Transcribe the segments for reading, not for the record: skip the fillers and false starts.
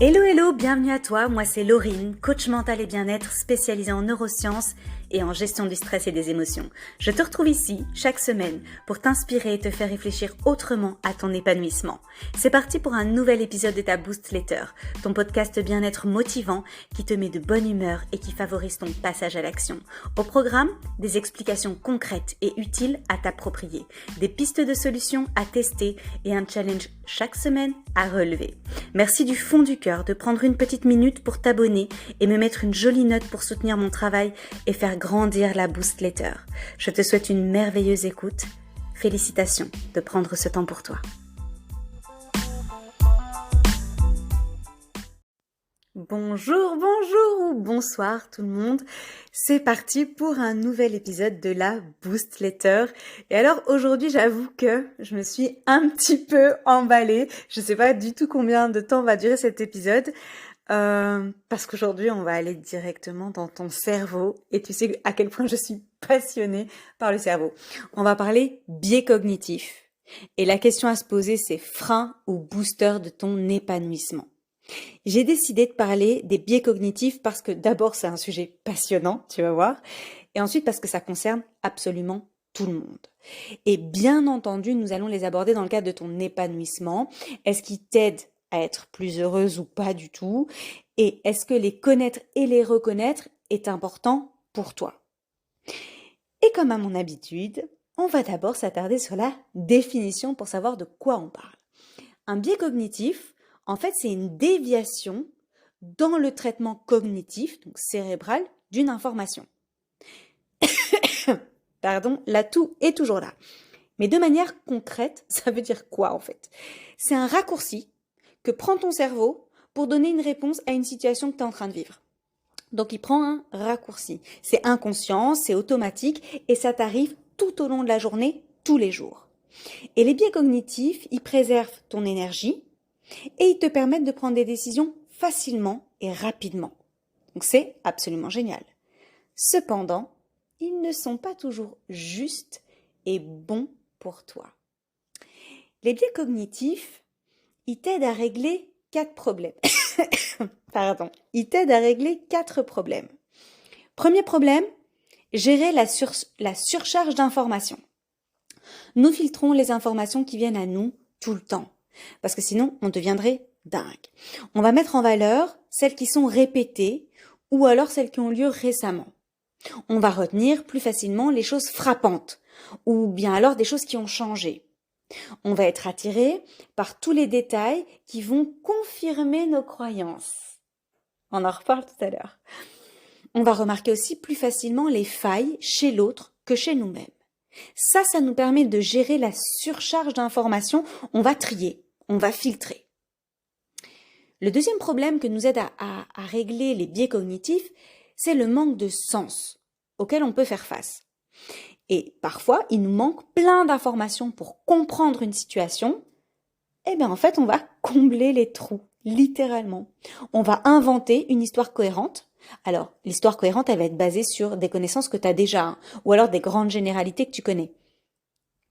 Hello hello, bienvenue à toi, moi c'est Laurine, coach mental et bien-être spécialisée en neurosciences et en gestion du stress et des émotions. Je te retrouve ici chaque semaine pour t'inspirer et te faire réfléchir autrement à ton épanouissement. C'est parti pour un nouvel épisode de ta Boost Letter, ton podcast bien-être motivant qui te met de bonne humeur et qui favorise ton passage à l'action. Au programme, des explications concrètes et utiles à t'approprier, des pistes de solutions à tester et un challenge chaque semaine à relever. Merci du fond du cœur de prendre une petite minute pour t'abonner et me mettre une jolie note pour soutenir mon travail et faire grandir la Boost Letter. Je te souhaite une merveilleuse écoute. Félicitations de prendre ce temps pour toi. Bonjour ou bonsoir tout le monde. C'est parti pour un nouvel épisode de la Boost Letter. Et alors aujourd'hui, j'avoue que je me suis un petit peu emballée. Je sais pas du tout combien de temps va durer cet épisode. Parce qu'aujourd'hui, on va aller directement dans ton cerveau. Et tu sais à quel point je suis passionnée par le cerveau. On va parler biais cognitifs. Et la question à se poser, c'est frein ou booster de ton épanouissement. J'ai décidé de parler des biais cognitifs parce que d'abord c'est un sujet passionnant, tu vas voir, et ensuite parce que ça concerne absolument tout le monde. Et bien entendu, nous allons les aborder dans le cadre de ton épanouissement. Est-ce qu'ils t'aident à être plus heureuse ou pas du tout? Et est-ce que les connaître et les reconnaître est important pour toi? Et comme à mon habitude, on va d'abord s'attarder sur la définition pour savoir de quoi on parle. Un biais cognitif, en fait, c'est une déviation dans le traitement cognitif, donc cérébral, d'une information. Pardon, l'atout est toujours là. Mais de manière concrète, ça veut dire quoi en fait? C'est un raccourci que prend ton cerveau pour donner une réponse à une situation que tu es en train de vivre. Donc il prend un raccourci. C'est inconscient, c'est automatique et ça t'arrive tout au long de la journée, tous les jours. Et les biais cognitifs, ils préservent ton énergie, et ils te permettent de prendre des décisions facilement et rapidement. Donc c'est absolument génial. Cependant, ils ne sont pas toujours justes et bons pour toi. Les biais cognitifs, ils t'aident à régler 4 problèmes. Ils t'aident à régler 4 problèmes. Premier problème, gérer la surcharge d'informations. Nous filtrons les informations qui viennent à nous tout le temps. Parce que sinon, on deviendrait dingue. On va mettre en valeur celles qui sont répétées ou alors celles qui ont lieu récemment. On va retenir plus facilement les choses frappantes ou bien alors des choses qui ont changé. On va être attiré par tous les détails qui vont confirmer nos croyances. On en reparle tout à l'heure. On va remarquer aussi plus facilement les failles chez l'autre que chez nous-mêmes. Ça nous permet de gérer la surcharge d'informations. On va trier. On va filtrer. Le deuxième problème que nous aide à régler les biais cognitifs, c'est le manque de sens auquel on peut faire face. Et parfois, il nous manque plein d'informations pour comprendre une situation. Eh bien, en fait, on va combler les trous, littéralement. On va inventer une histoire cohérente. Alors, l'histoire cohérente, elle va être basée sur des connaissances que tu as déjà, ou alors des grandes généralités que tu connais.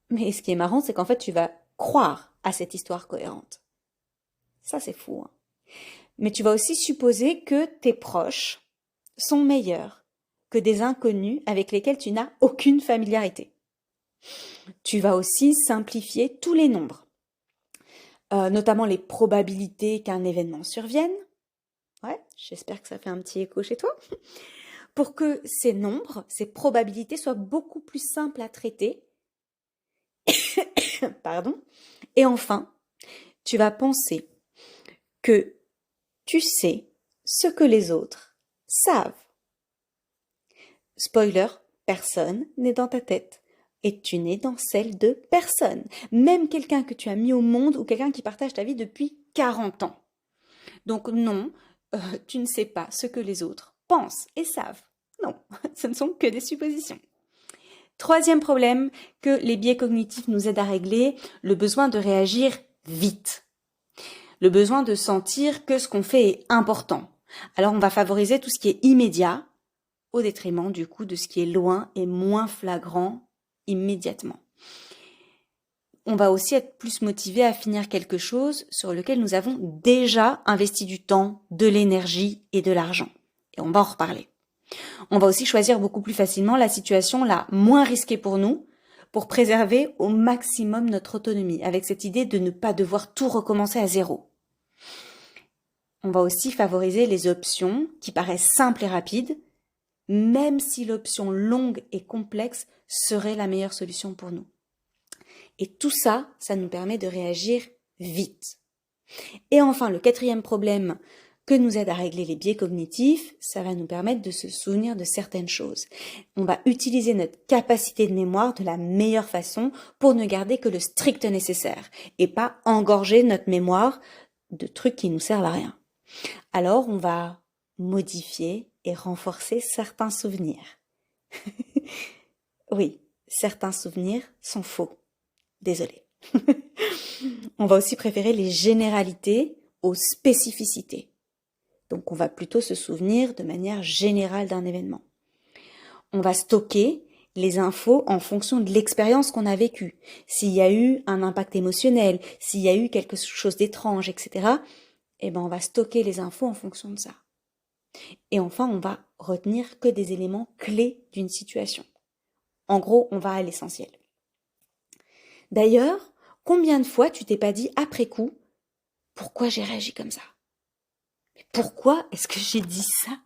Mais ce qui est marrant, c'est qu'en fait, tu vas croire à cette histoire cohérente. Ça, c'est fou. Hein. Mais tu vas aussi supposer que tes proches sont meilleurs que des inconnus avec lesquels tu n'as aucune familiarité. Tu vas aussi simplifier tous les nombres, notamment les probabilités qu'un événement survienne. Ouais, j'espère que ça fait un petit écho chez toi. Pour que ces nombres, ces probabilités soient beaucoup plus simples à traiter. Pardon. Et enfin, tu vas penser que tu sais ce que les autres savent. Spoiler, personne n'est dans ta tête. Et tu n'es dans celle de personne. Même quelqu'un que tu as mis au monde ou quelqu'un qui partage ta vie depuis 40 ans. Donc non, tu ne sais pas ce que les autres pensent et savent. Non, ce ne sont que des suppositions. Troisième problème que les biais cognitifs nous aident à régler, le besoin de réagir vite. Le besoin de sentir que ce qu'on fait est important. Alors on va favoriser tout ce qui est immédiat au détriment du coup de ce qui est loin et moins flagrant immédiatement. on va aussi être plus motivé à finir quelque chose sur lequel nous avons déjà investi du temps, de l'énergie et de l'argent. Et on va en reparler. On va aussi choisir beaucoup plus facilement la situation la moins risquée pour nous, pour préserver au maximum notre autonomie, avec cette idée de ne pas devoir tout recommencer à zéro. On va aussi favoriser les options qui paraissent simples et rapides, même si l'option longue et complexe serait la meilleure solution pour nous. Et tout ça, ça nous permet de réagir vite. Et enfin, le quatrième problème que nous aide à régler les biais cognitifs, ça va nous permettre de se souvenir de certaines choses. On va utiliser notre capacité de mémoire de la meilleure façon pour ne garder que le strict nécessaire et pas engorger notre mémoire de trucs qui nous servent à rien. Alors, on va modifier et renforcer certains souvenirs. Oui, certains souvenirs sont faux. Désolée. On va aussi préférer les généralités aux spécificités. Donc, on va plutôt se souvenir de manière générale d'un événement. On va stocker les infos en fonction de l'expérience qu'on a vécue. S'il y a eu un impact émotionnel, s'il y a eu quelque chose d'étrange, etc., on va stocker les infos en fonction de ça. Et enfin, on va retenir que des éléments clés d'une situation. En gros, on va à l'essentiel. D'ailleurs, combien de fois tu t'es pas dit après coup « Pourquoi j'ai réagi comme ça ? Mais pourquoi est-ce que j'ai dit ça ?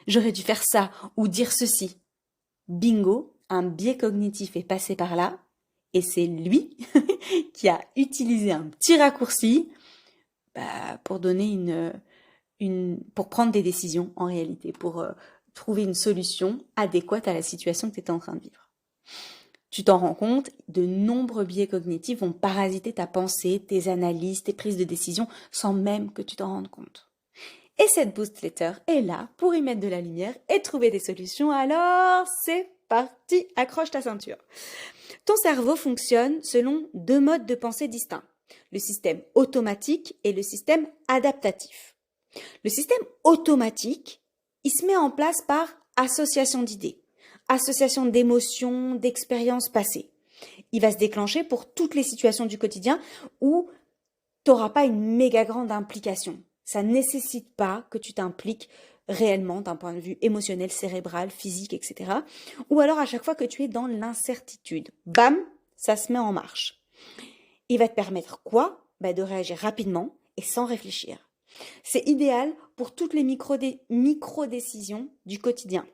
J'aurais dû faire ça ou dire ceci. » Bingo, un biais cognitif est passé par là et c'est lui qui a utilisé un petit raccourci pour donner pour prendre des décisions en réalité, pour trouver une solution adéquate à la situation que tu étais en train de vivre. Tu t'en rends compte, de nombreux biais cognitifs vont parasiter ta pensée, tes analyses, tes prises de décision sans même que tu t'en rendes compte. Et cette Boost Letter est là pour y mettre de la lumière et trouver des solutions. Alors, c'est parti, accroche ta ceinture. Ton cerveau fonctionne selon 2 modes de pensée distincts, le système automatique et le système adaptatif. Le système automatique, il se met en place par association d'idées, association d'émotions, d'expériences passées. Il va se déclencher pour toutes les situations du quotidien où tu n'auras pas une méga grande implication. Ça ne nécessite pas que tu t'impliques réellement d'un point de vue émotionnel, cérébral, physique, etc. Ou alors à chaque fois que tu es dans l'incertitude, bam, ça se met en marche. Il va te permettre quoi ? De réagir rapidement et sans réfléchir. C'est idéal pour toutes les micro-décisions du quotidien.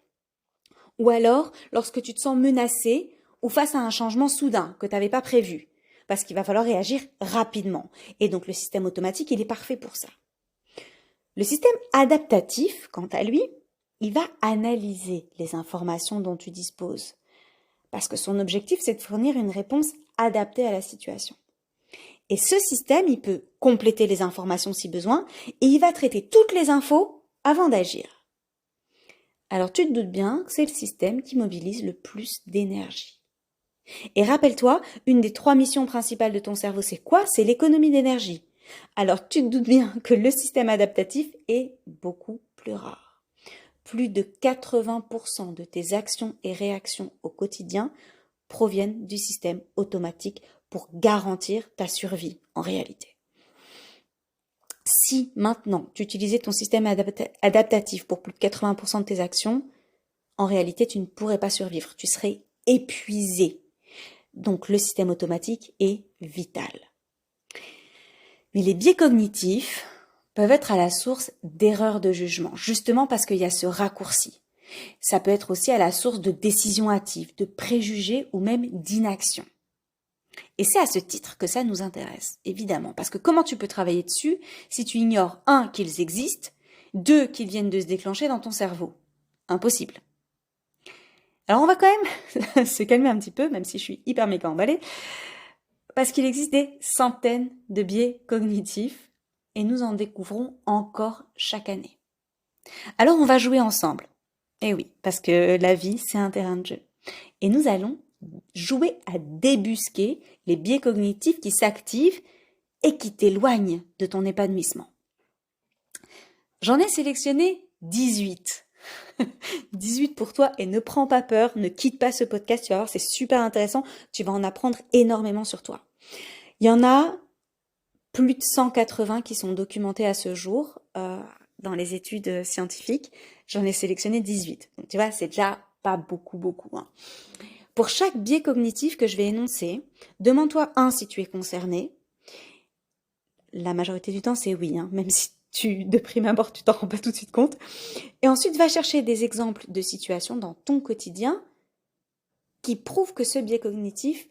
Ou alors lorsque tu te sens menacé ou face à un changement soudain que tu n'avais pas prévu, parce qu'il va falloir réagir rapidement. Et donc le système automatique, il est parfait pour ça. Le système adaptatif, quant à lui, il va analyser les informations dont tu disposes, parce que son objectif, c'est de fournir une réponse adaptée à la situation. Et ce système, il peut compléter les informations si besoin, et il va traiter toutes les infos avant d'agir. Alors tu te doutes bien que c'est le système qui mobilise le plus d'énergie. Et rappelle-toi, une des 3 missions principales de ton cerveau, c'est quoi ? C'est l'économie d'énergie. Alors tu te doutes bien que le système adaptatif est beaucoup plus rare. Plus de 80% de tes actions et réactions au quotidien proviennent du système automatique pour garantir ta survie en réalité. Si maintenant tu utilisais ton système adaptatif pour plus de 80% de tes actions, en réalité tu ne pourrais pas survivre, tu serais épuisé. Donc le système automatique est vital. Mais les biais cognitifs peuvent être à la source d'erreurs de jugement, justement parce qu'il y a ce raccourci. Ça peut être aussi à la source de décisions hâtives, de préjugés ou même d'inaction. Et c'est à ce titre que ça nous intéresse, évidemment, parce que comment tu peux travailler dessus si tu ignores 1, qu'ils existent, 2, qu'ils viennent de se déclencher dans ton cerveau ? Impossible. Alors on va quand même se calmer un petit peu, même si je suis hyper méga emballée, parce qu'il existe des centaines de biais cognitifs et nous en découvrons encore chaque année. Alors on va jouer ensemble. Eh oui, parce que la vie, c'est un terrain de jeu. Et nous allons jouer à débusquer les biais cognitifs qui s'activent et qui t'éloignent de ton épanouissement. J'en ai sélectionné 18. 18 pour toi et ne prends pas peur, ne quitte pas ce podcast, tu vas voir, c'est super intéressant, tu vas en apprendre énormément sur toi. Il y en a plus de 180 qui sont documentés à ce jour dans les études scientifiques. J'en ai sélectionné 18. Donc tu vois, c'est déjà pas beaucoup, hein. Pour chaque biais cognitif que je vais énoncer, demande-toi si tu es concerné. La majorité du temps, c'est oui, hein, même si de prime abord, tu t'en rends pas tout de suite compte. Et ensuite, va chercher des exemples de situations dans ton quotidien qui prouvent que ce biais cognitif,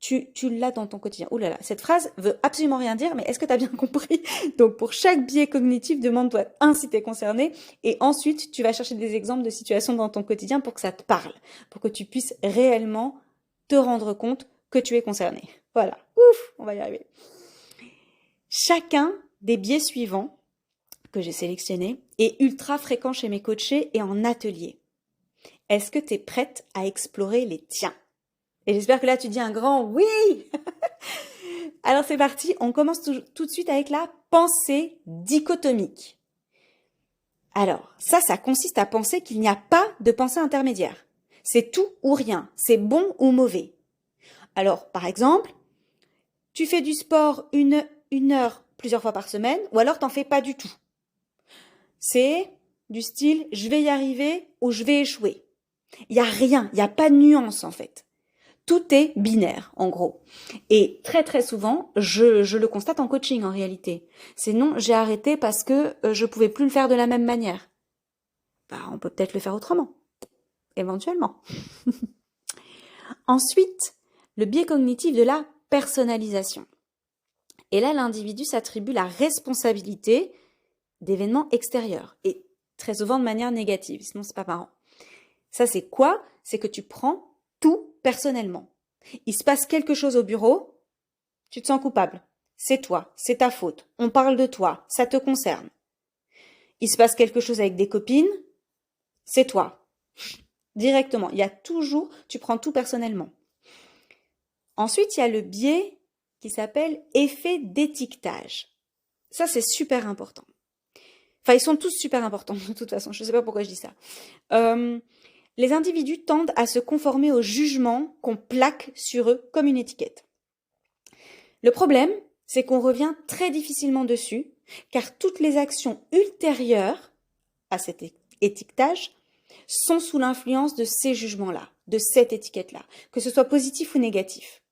tu l'as dans ton quotidien. Ouh là là, cette phrase veut absolument rien dire, mais est-ce que tu as bien compris? Donc, pour chaque biais cognitif, demande-toi si tu es concerné, et ensuite, tu vas chercher des exemples de situations dans ton quotidien pour que ça te parle, pour que tu puisses réellement te rendre compte que tu es concerné. Voilà. Ouf, on va y arriver. Chacun des biais suivants que j'ai sélectionnés est ultra fréquent chez mes coachés et en atelier. Est-ce que tu es prête à explorer les tiens? Et j'espère que là, tu dis un grand oui. Alors c'est parti, on commence tout de suite avec la pensée dichotomique. Alors, ça consiste à penser qu'il n'y a pas de pensée intermédiaire. C'est tout ou rien, c'est bon ou mauvais. Alors, par exemple, tu fais du sport une heure plusieurs fois par semaine, ou alors t'en fais pas du tout. C'est du style « je vais y arriver » ou « je vais échouer ». Il n'y a rien, il n'y a pas de nuance en fait. Tout est binaire, en gros. Et très souvent, je le constate en coaching en réalité. C'est non, j'ai arrêté parce que je pouvais plus le faire de la même manière. Bah, on peut peut-être le faire autrement. Éventuellement. Ensuite, le biais cognitif de la personnalisation. Et là, l'individu s'attribue la responsabilité d'événements extérieurs. Et très souvent de manière négative, sinon c'est pas marrant. Ça, c'est quoi? C'est que tu prends tout personnellement. Il se passe quelque chose au bureau, tu te sens coupable. C'est toi, c'est ta faute. On parle de toi, ça te concerne. Il se passe quelque chose avec des copines, c'est toi. Directement. Il y a toujours, tu prends tout personnellement. Ensuite, il y a le biais qui s'appelle effet d'étiquetage. Ça, c'est super important. Enfin, ils sont tous super importants de toute façon. Je ne sais pas pourquoi je dis ça. Les individus tendent à se conformer au jugement qu'on plaque sur eux comme une étiquette. Le problème, c'est qu'on revient très difficilement dessus, car toutes les actions ultérieures à cet étiquetage sont sous l'influence de ces jugements-là, de cette étiquette-là, que ce soit positif ou négatif.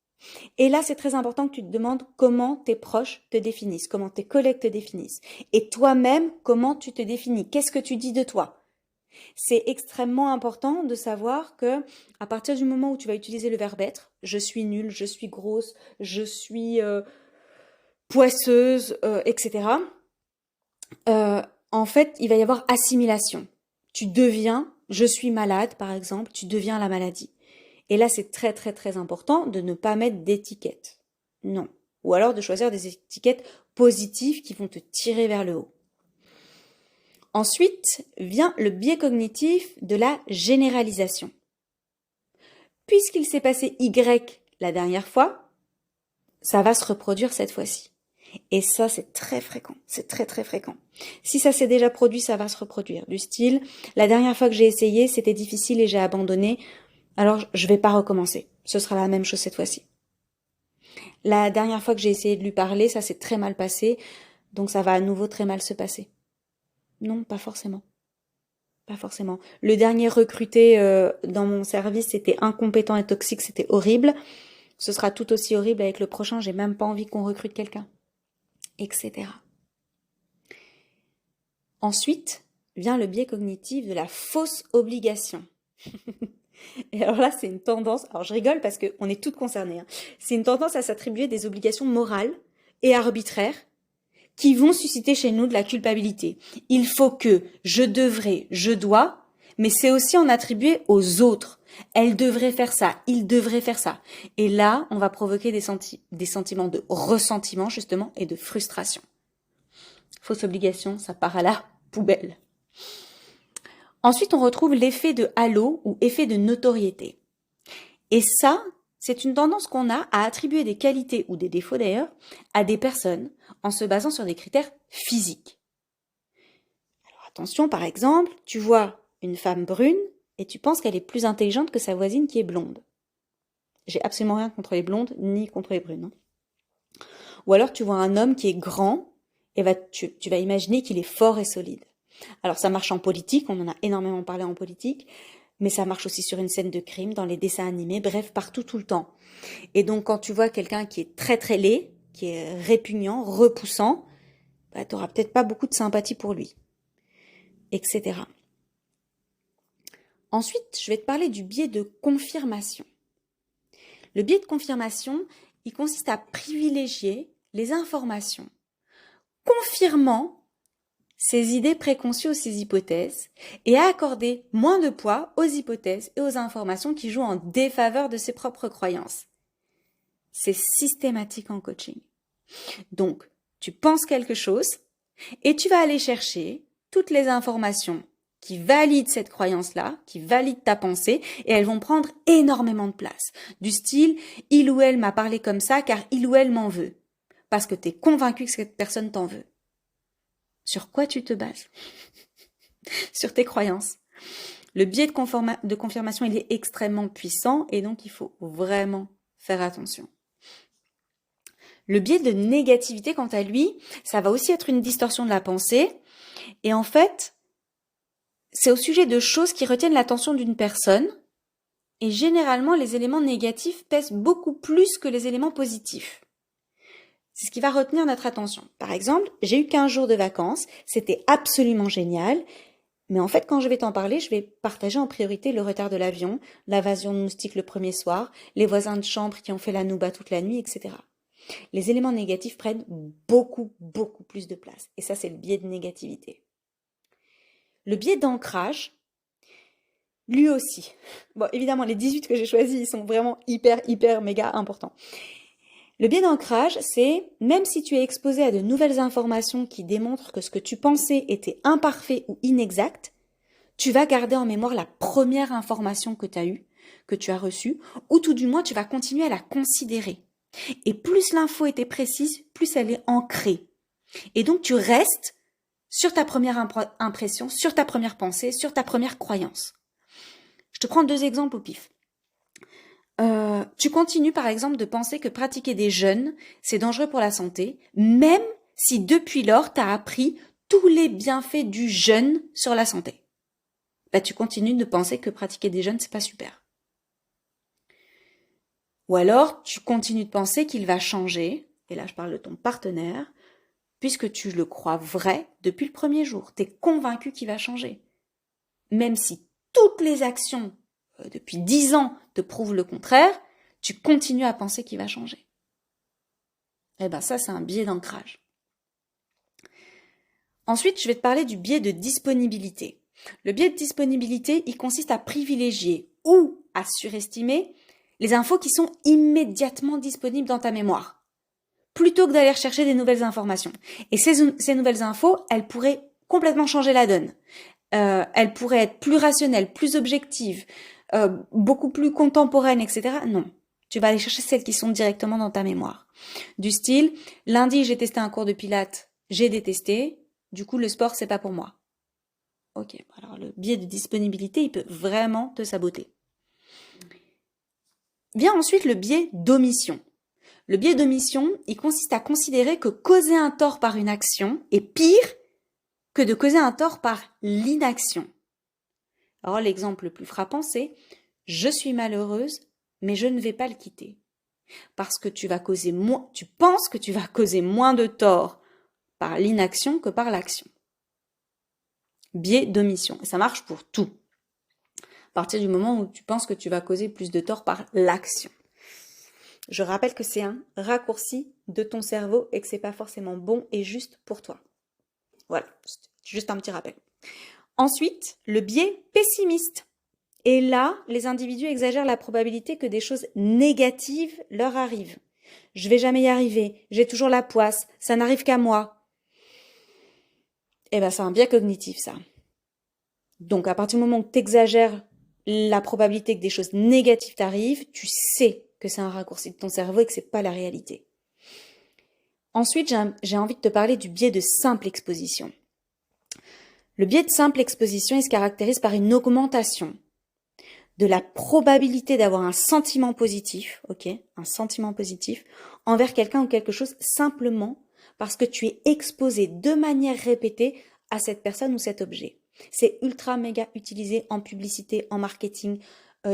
Et là, c'est très important que tu te demandes comment tes proches te définissent, comment tes collègues te définissent, et toi-même, comment tu te définis, qu'est-ce que tu dis de toi. C'est extrêmement important de savoir que à partir du moment où tu vas utiliser le verbe être, je suis nulle, je suis grosse, je suis poisseuse, etc. En fait, il va y avoir assimilation. Tu deviens, je suis malade par exemple, tu deviens la maladie. Et là, c'est très important de ne pas mettre d'étiquette. Non. Ou alors de choisir des étiquettes positives qui vont te tirer vers le haut. Ensuite vient le biais cognitif de la généralisation. Puisqu'il s'est passé Y la dernière fois, ça va se reproduire cette fois-ci. Et ça, c'est très fréquent. C'est très fréquent. Si ça s'est déjà produit, ça va se reproduire. Du style, la dernière fois que j'ai essayé, c'était difficile et j'ai abandonné, alors je vais pas recommencer. Ce sera la même chose cette fois-ci. La dernière fois que j'ai essayé de lui parler, ça s'est très mal passé, donc ça va à nouveau très mal se passer. Non, pas forcément. Pas forcément. Le dernier recruté dans mon service, c'était incompétent et toxique, c'était horrible. Ce sera tout aussi horrible avec le prochain, j'ai même pas envie qu'on recrute quelqu'un. Etc. Ensuite vient le biais cognitif de la fausse obligation. Et alors là, c'est une tendance, alors je rigole parce qu'on est toutes concernées, hein. C'est une tendance à s'attribuer des obligations morales et arbitraires qui vont susciter chez nous de la culpabilité. Il faut que, je devrais, je dois, mais c'est aussi en attribuer aux autres. Elle devrait faire ça, il devrait faire ça. Et là, on va provoquer des sentiments de ressentiment, justement, et de frustration. Fausse obligation, ça part à la poubelle. Ensuite, on retrouve l'effet de halo ou effet de notoriété. Et ça, c'est une tendance qu'on a à attribuer des qualités ou des défauts d'ailleurs à des personnes en se basant sur des critères physiques. Alors attention, par exemple, tu vois une femme brune et tu penses qu'elle est plus intelligente que sa voisine qui est blonde. J'ai absolument rien contre les blondes ni contre les brunes. Ou alors tu vois un homme qui est grand et tu vas imaginer qu'il est fort et solide. Alors ça marche en politique, on en a énormément parlé en politique, mais ça marche aussi sur une scène de crime, dans les dessins animés, bref, partout, tout le temps. Et donc quand tu vois quelqu'un qui est très très laid, qui est répugnant, repoussant, bah, tu n'auras peut-être pas beaucoup de sympathie pour lui, etc. Ensuite, je vais te parler du biais de confirmation. Le biais de confirmation, il consiste à privilégier les informations confirmant ses idées préconçues ou ses hypothèses et à accorder moins de poids aux hypothèses et aux informations qui jouent en défaveur de ses propres croyances. C'est systématique en coaching. Donc, tu penses quelque chose et tu vas aller chercher toutes les informations qui valident cette croyance-là, qui valident ta pensée, et elles vont prendre énormément de place. Du style, il ou elle m'a parlé comme ça car il ou elle m'en veut. Parce que tu es convaincu que cette personne t'en veut. Sur quoi tu te bases? Sur tes croyances. Le biais de confirmation, il est extrêmement puissant et donc il faut vraiment faire attention. Le biais de négativité, quant à lui, ça va aussi être une distorsion de la pensée. Et en fait, c'est au sujet de choses qui retiennent l'attention d'une personne. Et généralement, les éléments négatifs pèsent beaucoup plus que les éléments positifs. C'est ce qui va retenir notre attention. Par exemple, j'ai eu 15 jours de vacances, c'était absolument génial. Mais en fait, quand je vais t'en parler, je vais partager en priorité le retard de l'avion, l'invasion de moustiques le premier soir, les voisins de chambre qui ont fait la nouba toute la nuit, etc. Les éléments négatifs prennent beaucoup, beaucoup plus de place. Et ça, c'est le biais de négativité. Le biais d'ancrage, lui aussi. Bon, évidemment, les 18 que j'ai choisis, ils sont vraiment hyper, méga importants. Le biais d'ancrage, c'est, même si tu es exposé à de nouvelles informations qui démontrent que ce que tu pensais était imparfait ou inexact, tu vas garder en mémoire la première information que tu as eue, que tu as reçue, ou tout du moins tu vas continuer à la considérer. Et plus l'info était précise, plus elle est ancrée. Et donc tu restes sur ta première impression, sur ta première pensée, sur ta première croyance. Je te prends 2 exemples au pif. Tu continues par exemple de penser que pratiquer des jeûnes, c'est dangereux pour la santé, même si depuis lors tu as appris tous les bienfaits du jeûne sur la santé. Bah, tu continues de penser que pratiquer des jeûnes, c'est pas super. Ou alors, tu continues de penser qu'il va changer, et là je parle de ton partenaire, puisque tu le crois vrai depuis le premier jour. Tu es convaincu qu'il va changer. Même si toutes les actions depuis 10 ans te prouvent le contraire, tu continues à penser qu'il va changer. Eh ben ça, c'est un biais d'ancrage. Ensuite, je vais te parler du biais de disponibilité. Le biais de disponibilité, il consiste à privilégier ou à surestimer les infos qui sont immédiatement disponibles dans ta mémoire, plutôt que d'aller rechercher des nouvelles informations. Et ces nouvelles infos, elles pourraient complètement changer la donne. Elles pourraient être plus rationnelles, plus objectives, beaucoup plus contemporaines, etc. Non. Tu vas aller chercher celles qui sont directement dans ta mémoire. Du style, lundi, j'ai testé un cours de pilates, j'ai détesté, du coup, le sport, c'est pas pour moi. Ok, alors le biais de disponibilité, il peut vraiment te saboter. Vient ensuite le biais d'omission. Le biais d'omission, il consiste à considérer que causer un tort par une action est pire que de causer un tort par l'inaction. Alors l'exemple le plus frappant, c'est « Je suis malheureuse, mais je ne vais pas le quitter. » Parce que tu penses que tu vas causer moins de tort par l'inaction que par l'action. Biais d'omission. Et ça marche pour tout. À partir du moment où tu penses que tu vas causer plus de tort par l'action. Je rappelle que c'est un raccourci de ton cerveau et que c'est pas forcément bon et juste pour toi. Voilà, juste un petit rappel. Ensuite, le biais pessimiste. Et là, les individus exagèrent la probabilité que des choses négatives leur arrivent. Je vais jamais y arriver, j'ai toujours la poisse, ça n'arrive qu'à moi. Eh ben, c'est un biais cognitif, ça. Donc, à partir du moment où tu exagères la probabilité que des choses négatives t'arrivent, tu sais que c'est un raccourci de ton cerveau et que c'est pas la réalité. Ensuite, j'ai envie de te parler du biais de simple exposition. Le biais de simple exposition, il se caractérise par une augmentation de la probabilité d'avoir un sentiment positif, ok, un sentiment positif envers quelqu'un ou quelque chose simplement parce que tu es exposé de manière répétée à cette personne ou cet objet. C'est ultra méga utilisé en publicité, en marketing,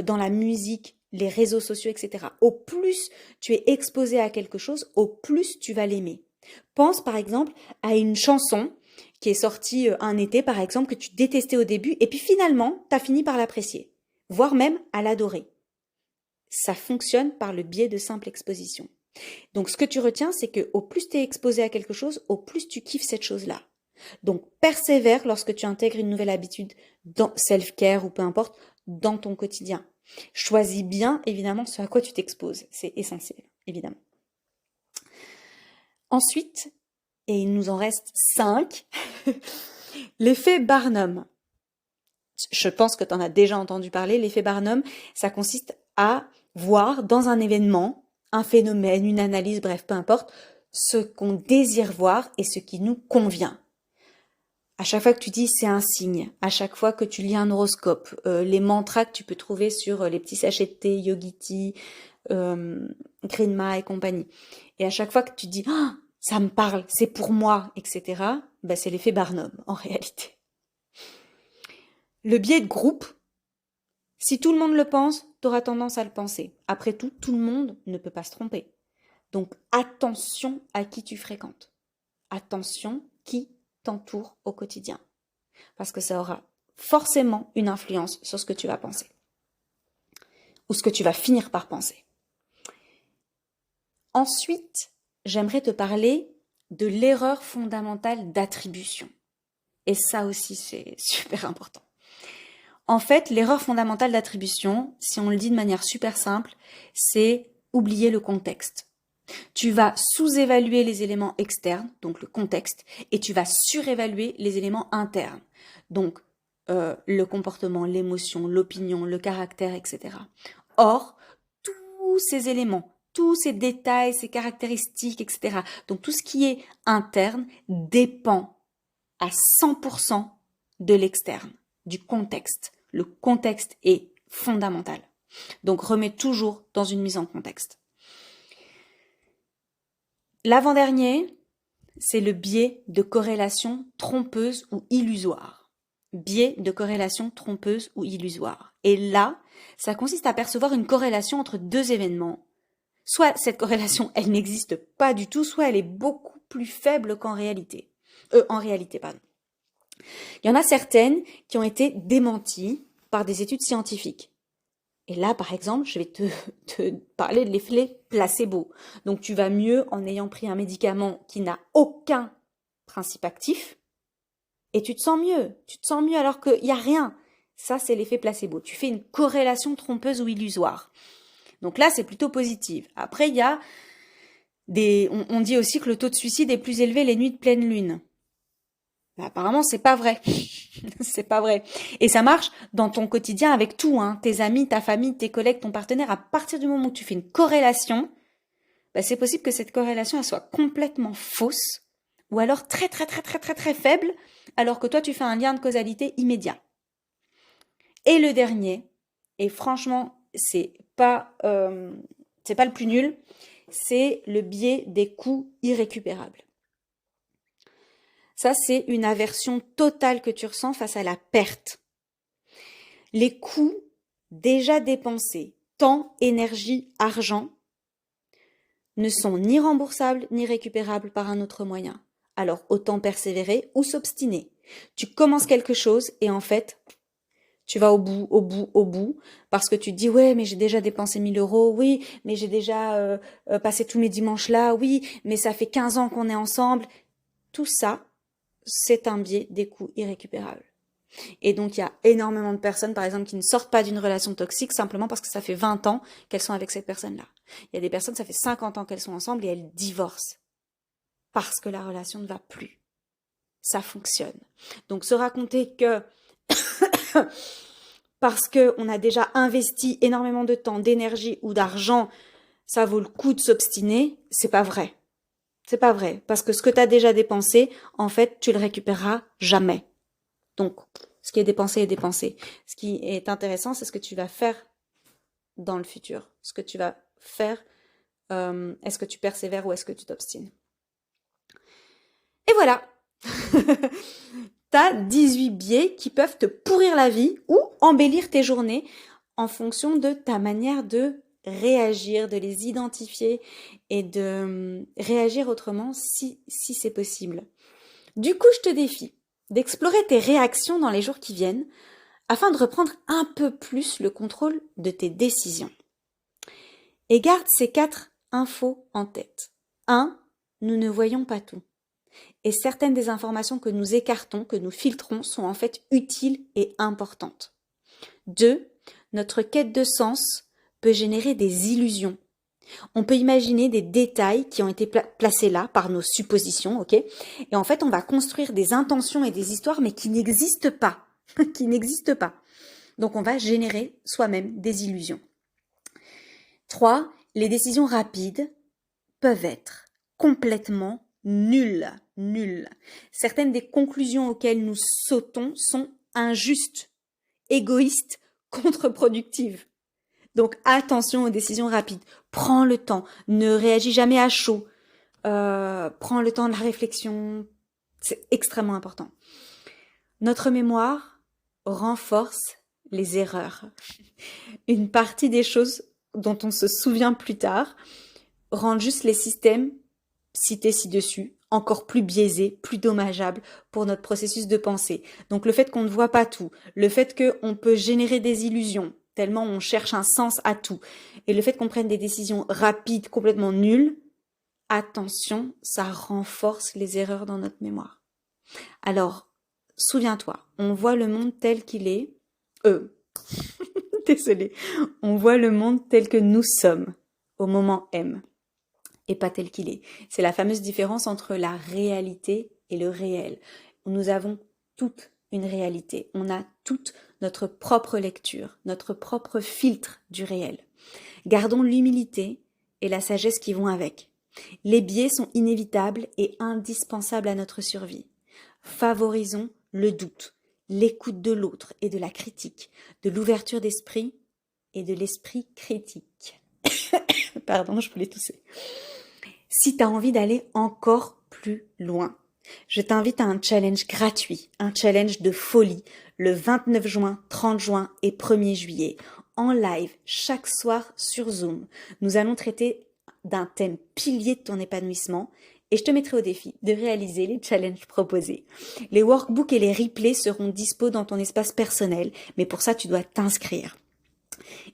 dans la musique, les réseaux sociaux, etc. Au plus tu es exposé à quelque chose, au plus tu vas l'aimer. Pense par exemple à une chanson qui est sortie un été par exemple que tu détestais au début et puis finalement tu as fini par l'apprécier, voire même à l'adorer. Ça fonctionne par le biais de simple exposition. Donc ce que tu retiens, c'est que au plus tu es exposé à quelque chose, au plus tu kiffes cette chose-là. Donc persévère lorsque tu intègres une nouvelle habitude dans self-care ou peu importe, dans ton quotidien. Choisis bien évidemment ce à quoi tu t'exposes, c'est essentiel, évidemment. Ensuite, et il nous en reste 5, l'effet Barnum. Je pense que tu en as déjà entendu parler. L'effet Barnum, ça consiste à voir dans un événement, un phénomène, une analyse, bref, peu importe, ce qu'on désire voir et ce qui nous convient. À chaque fois que tu dis c'est un signe, à chaque fois que tu lis un horoscope, les mantras que tu peux trouver sur les petits sachets de thé, Yogiti, Greenma et compagnie. Et à chaque fois que tu dis oh, ça me parle, c'est pour moi, etc., ben c'est l'effet Barnum en réalité. Le biais de groupe, si tout le monde le pense, tu auras tendance à le penser. Après tout, tout le monde ne peut pas se tromper. Donc attention à qui tu fréquentes. Attention qui t'entoure au quotidien. Parce que ça aura forcément une influence sur ce que tu vas penser. Ou ce que tu vas finir par penser. Ensuite, j'aimerais te parler de l'erreur fondamentale d'attribution. Et ça aussi, c'est super important. En fait, l'erreur fondamentale d'attribution, si on le dit de manière super simple, c'est oublier le contexte. Tu vas sous-évaluer les éléments externes, donc le contexte, et tu vas surévaluer les éléments internes, donc le comportement, l'émotion, l'opinion, le caractère, etc. Or, tous ces éléments, tous ces détails, ces caractéristiques, etc., donc tout ce qui est interne dépend à 100% de l'externe, du contexte. Le contexte est fondamental. Donc remets toujours dans une mise en contexte. L'avant-dernier, c'est le biais de corrélation trompeuse ou illusoire. Biais de corrélation trompeuse ou illusoire. Et là, ça consiste à percevoir une corrélation entre deux événements. Soit cette corrélation, elle n'existe pas du tout, soit elle est beaucoup plus faible qu'en réalité. Il y en a certaines qui ont été démenties par des études scientifiques. Et là, par exemple, je vais te parler de l'effet placebo. Donc, tu vas mieux en ayant pris un médicament qui n'a aucun principe actif et tu te sens mieux. Tu te sens mieux alors qu'il n'y a rien. Ça, c'est l'effet placebo. Tu fais une corrélation trompeuse ou illusoire. Donc là, c'est plutôt positif. Après, il y a on dit aussi que le taux de suicide est plus élevé les nuits de pleine lune. Mais apparemment, c'est pas vrai. C'est pas vrai. Et ça marche dans ton quotidien avec tout, hein. Tes amis, ta famille, tes collègues, ton partenaire. À partir du moment où tu fais une corrélation, bah, c'est possible que cette corrélation elle soit complètement fausse ou alors très très très très très très faible, alors que toi tu fais un lien de causalité immédiat. Et le dernier, et franchement, c'est pas le plus nul, c'est le biais des coûts irrécupérables. Ça, c'est une aversion totale que tu ressens face à la perte. Les coûts déjà dépensés, temps, énergie, argent, ne sont ni remboursables ni récupérables par un autre moyen. Alors autant persévérer ou s'obstiner. Tu commences quelque chose et en fait, tu vas au bout, parce que tu te dis ouais mais j'ai déjà dépensé 1000 €, oui mais j'ai déjà passé tous mes dimanches là, oui mais ça fait 15 ans qu'on est ensemble. Tout ça, c'est un biais des coûts irrécupérables. Et donc, il y a énormément de personnes, par exemple, qui ne sortent pas d'une relation toxique simplement parce que ça fait 20 ans qu'elles sont avec cette personne-là. Il y a des personnes, ça fait 50 ans qu'elles sont ensemble et elles divorcent parce que la relation ne va plus. Ça fonctionne. Donc, se raconter que parce qu'on a déjà investi énormément de temps, d'énergie ou d'argent, ça vaut le coup de s'obstiner, c'est pas vrai. C'est pas vrai. Parce que ce que tu as déjà dépensé, en fait, tu le récupéreras jamais. Donc, Ce qui est dépensé est dépensé. Ce qui est intéressant, c'est ce que tu vas faire dans le futur. Ce que tu vas faire, est-ce que tu persévères ou est-ce que tu t'obstines? Et voilà. T'as 18 biais qui peuvent te pourrir la vie ou embellir tes journées en fonction de ta manière de réagir, de les identifier et de réagir autrement si c'est possible. Du coup, je te défie d'explorer tes réactions dans les jours qui viennent afin de reprendre un peu plus le contrôle de tes décisions. Et garde ces 4 infos en tête. 1. Nous ne voyons pas tout. Et certaines des informations que nous écartons, que nous filtrons, sont en fait utiles et importantes. 2. Notre quête de sens peut générer des illusions. On peut imaginer des détails qui ont été placés là par nos suppositions, ok? Et en fait, on va construire des intentions et des histoires, mais qui n'existent pas. qui n'existent pas. Donc, on va générer soi-même des illusions. 3. Les décisions rapides peuvent être complètement nulles. Certaines des conclusions auxquelles nous sautons sont injustes, égoïstes, contre-productives. Donc attention aux décisions rapides. Prends le temps, ne réagis jamais à chaud. Prends le temps de la réflexion. C'est extrêmement important. Notre mémoire renforce les erreurs. Une partie des choses dont on se souvient plus tard rendent juste les systèmes cités ci-dessus encore plus biaisés, plus dommageables pour notre processus de pensée. Donc le fait qu'on ne voit pas tout, le fait qu'on peut générer des illusions, tellement on cherche un sens à tout, et le fait qu'on prenne des décisions rapides, complètement nulles, attention, ça renforce les erreurs dans notre mémoire. Alors, souviens-toi, on voit le monde tel qu'il est, désolée, on voit le monde tel que nous sommes au moment M. Et pas tel qu'il est. C'est la fameuse différence entre la réalité et le réel. Nous avons toute une réalité. On a toute notre propre lecture, notre propre filtre du réel. Gardons l'humilité et la sagesse qui vont avec. Les biais sont inévitables et indispensables à notre survie. Favorisons le doute, l'écoute de l'autre et de la critique, de l'ouverture d'esprit et de l'esprit critique. Pardon, je voulais tousser. Si tu as envie d'aller encore plus loin, je t'invite à un challenge gratuit, un challenge de folie, le 29 juin, 30 juin et 1er juillet, en live, chaque soir sur Zoom. Nous allons traiter d'un thème pilier de ton épanouissement et je te mettrai au défi de réaliser les challenges proposés. Les workbooks et les replays seront dispo dans ton espace personnel, mais pour ça, tu dois t'inscrire.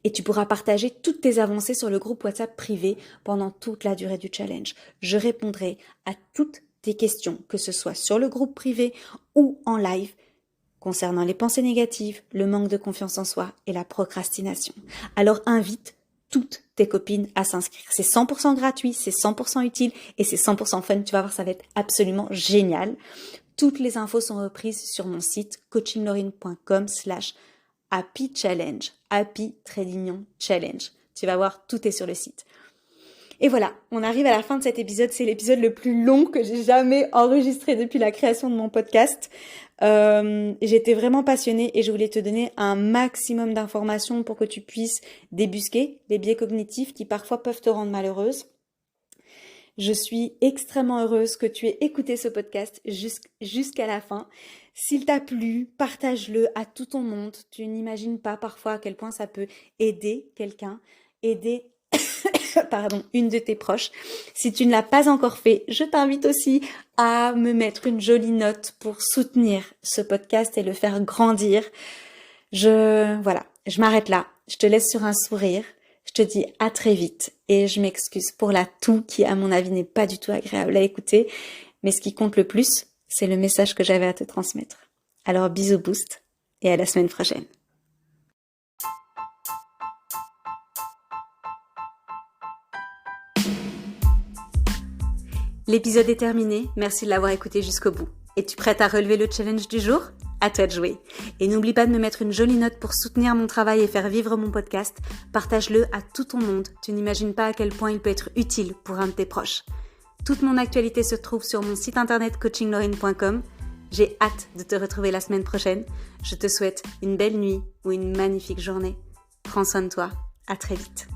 Et tu pourras partager toutes tes avancées sur le groupe WhatsApp privé pendant toute la durée du challenge. Je répondrai à toutes tes questions, que ce soit sur le groupe privé ou en live, concernant les pensées négatives, le manque de confiance en soi et la procrastination. Alors invite toutes tes copines à s'inscrire. C'est 100% gratuit, c'est 100% utile et c'est 100% fun. Tu vas voir, ça va être absolument génial. Toutes les infos sont reprises sur mon site coachinglaurine.com/Happy Challenge, Happy-Challenge. Tu vas voir, tout est sur le site. Et voilà, on arrive à la fin de cet épisode. C'est l'épisode le plus long que j'ai jamais enregistré depuis la création de mon podcast. J'étais vraiment passionnée et je voulais te donner un maximum d'informations pour que tu puisses débusquer les biais cognitifs qui parfois peuvent te rendre malheureuse. Je suis extrêmement heureuse que tu aies écouté ce podcast jusqu'à la fin. S'il t'a plu, partage-le à tout ton monde. Tu n'imagines pas parfois à quel point ça peut aider quelqu'un, aider une de tes proches. Si tu ne l'as pas encore fait, je t'invite aussi à me mettre une jolie note pour soutenir ce podcast et le faire grandir. Je m'arrête là. Je te laisse sur un sourire. Je te dis à très vite et je m'excuse pour la toux qui, à mon avis, n'est pas du tout agréable à écouter. Mais ce qui compte le plus, c'est le message que j'avais à te transmettre. Alors bisous boost et à la semaine prochaine. L'épisode est terminé, merci de l'avoir écouté jusqu'au bout. Es-tu prête à relever le challenge du jour ? À toi de jouer. Et n'oublie pas de me mettre une jolie note pour soutenir mon travail et faire vivre mon podcast. Partage-le à tout ton monde. Tu n'imagines pas à quel point il peut être utile pour un de tes proches. Toute mon actualité se trouve sur mon site internet coachinglaurine.com. J'ai hâte de te retrouver la semaine prochaine. Je te souhaite une belle nuit ou une magnifique journée. Prends soin de toi. À très vite.